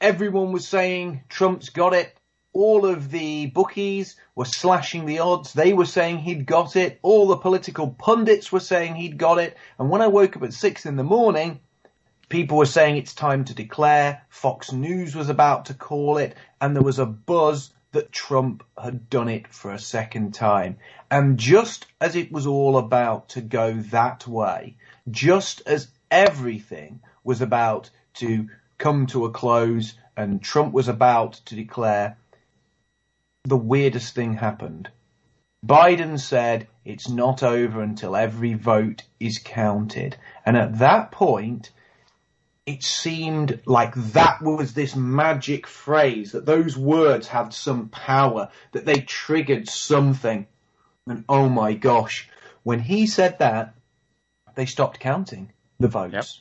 everyone was saying Trump's got it. All of the bookies were slashing the odds. They were saying he'd got it. All the political pundits were saying he'd got it. And when I woke up at 6 a.m, people were saying it's time to declare. Fox News was about to call it. And there was a buzz that Trump had done it for a second time. And just as it was all about to go that way, just as everything was about to come to a close and Trump was about to declare, the weirdest thing happened. Biden said it's not over until every vote is counted. And at that point, it seemed like that was this magic phrase, that those words had some power, that they triggered something. And oh my gosh, when he said that, they stopped counting the votes.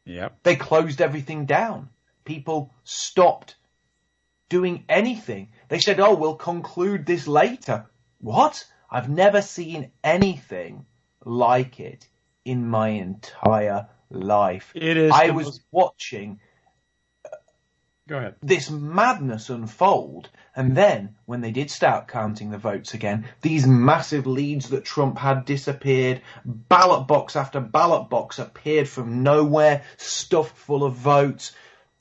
Yep. They closed everything down. People stopped doing anything. They said, oh, we'll conclude this later. What? I've never seen anything like it in my entire life. I was watching Go ahead. this madness unfold, and then when they did start counting the votes again, these massive leads that Trump had disappeared. Ballot box after ballot box appeared from nowhere, stuffed full of votes.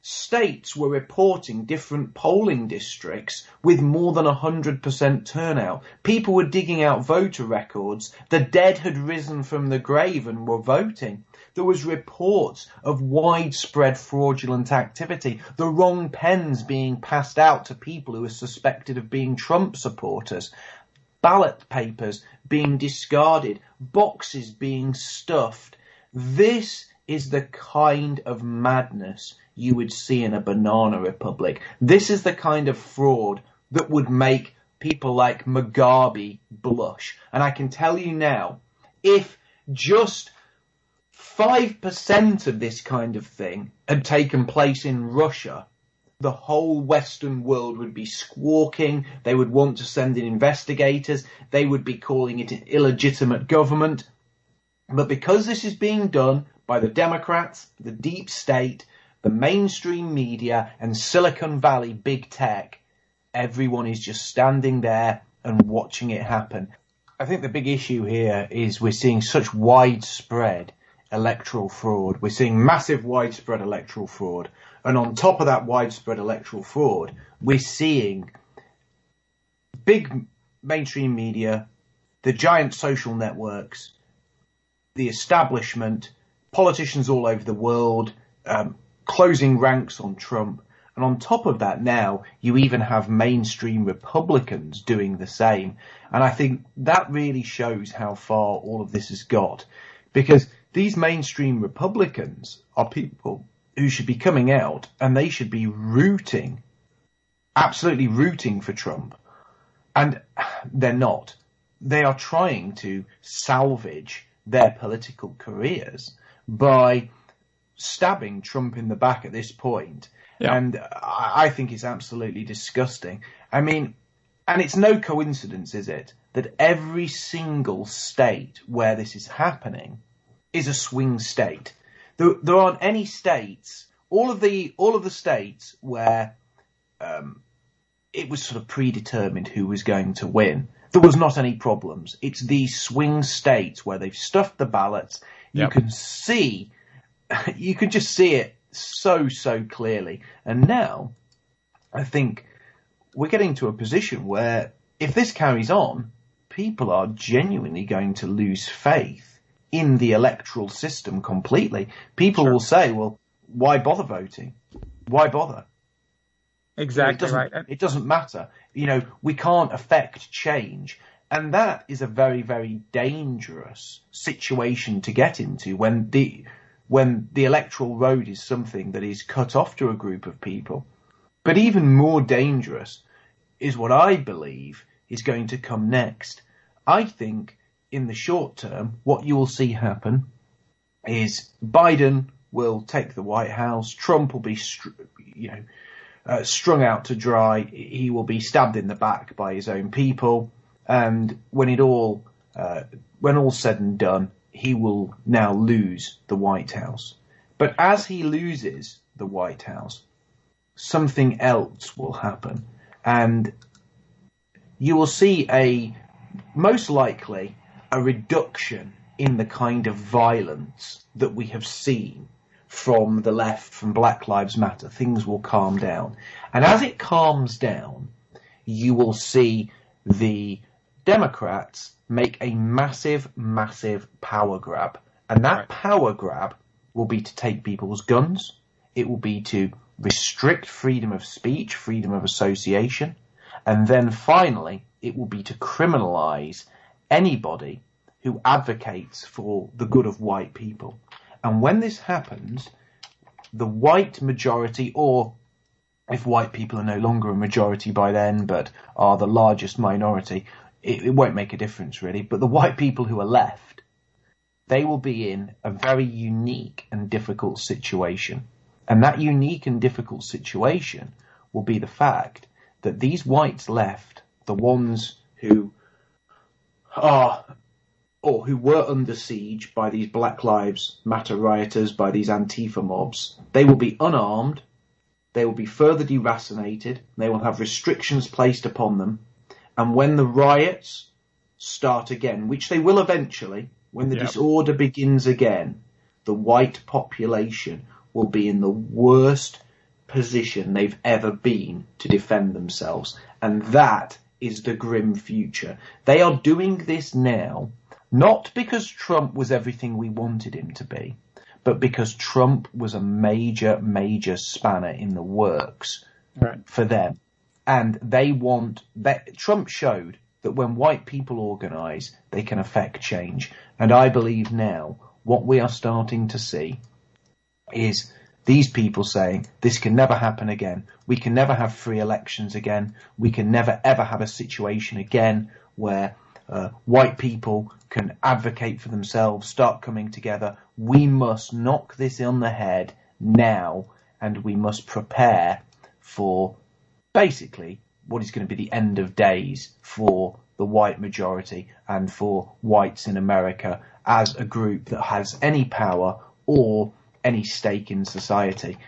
States were reporting different polling districts with more than 100% turnout. People were digging out voter records. The dead had risen from the grave and were voting. There was reports of widespread fraudulent activity, the wrong pens being passed out to people who were suspected of being Trump supporters, ballot papers being discarded, boxes being stuffed. This is the kind of madness you would see in a banana republic. This is the kind of fraud that would make people like Mugabe blush. And I can tell you now, if just 5% of this kind of thing had taken place in Russia, the whole Western world would be squawking. They would want to send in investigators. They would be calling it an illegitimate government. But because this is being done by the Democrats, the deep state, the mainstream media, and Silicon Valley big tech, everyone is just standing there and watching it happen. I think the big issue here is we're seeing such widespread electoral fraud. We're seeing massive widespread electoral fraud. And on top of that widespread electoral fraud, we're seeing big mainstream media, the giant social networks, the establishment, politicians all over the world, closing ranks on Trump. And on top of that now, you even have mainstream Republicans doing the same. And I think that really shows how far all of this has got. Because these mainstream Republicans are people who should be coming out and they should be rooting, absolutely rooting for Trump. And they're not. They are trying to salvage their political careers by stabbing Trump in the back at this point. Yeah. And I think it's absolutely disgusting. I mean, and it's no coincidence, is it, that every single state where this is happening is a swing state. There aren't any states, all of the states where it was sort of predetermined who was going to win. There was not any problems. It's these swing states where they've stuffed the ballots. You Yep. can see, you can just see it so clearly. And now I think we're getting to a position where if this carries on, people are genuinely going to lose faith in the electoral system completely. People will say, well, why bother voting? Why bother? Exactly right. It doesn't matter. You know, we can't affect change. And that is a very, very dangerous situation to get into when the electoral road is something that is cut off to a group of people. But even more dangerous is what I believe is going to come next. I think in the short term, what you will see happen is Biden will take the White House. Trump will be, strung out to dry. He will be stabbed in the back by his own people. And when all's said and done, he will now lose the White House. But as he loses the White House, something else will happen. And you will see most likely a reduction in the kind of violence that we have seen from the left, from Black Lives Matter. Things will calm down. And as it calms down, you will see the Democrats make a massive, massive power grab. And that power grab will be to take people's guns. It will be to restrict freedom of speech, freedom of association. And then finally, it will be to criminalize anybody who advocates for the good of white people. And when this happens, the white majority, or if white people are no longer a majority by then, but are the largest minority, it won't make a difference really. But the white people who are left, they will be in a very unique and difficult situation. And that unique and difficult situation will be the fact that these whites left, the ones who are, or who were under siege by these Black Lives Matter rioters, by these Antifa mobs, they will be unarmed, they will be further deracinated, they will have restrictions placed upon them, and when the riots start again, which they will eventually, when the disorder begins again, the white population will be in the worst position they've ever been to defend themselves. And that is the grim future. They are doing this now, not because Trump was everything we wanted him to be, but because Trump was a major, major spanner in the works for them. And they want that. Trump showed that when white people organise, they can affect change. And I believe now what we are starting to see is these people saying this can never happen again. We can never have free elections again. We can never, ever have a situation again where white people can advocate for themselves, start coming together. We must knock this on the head now, and we must prepare for basically what is going to be the end of days for the white majority and for whites in America as a group that has any power or any stake in society.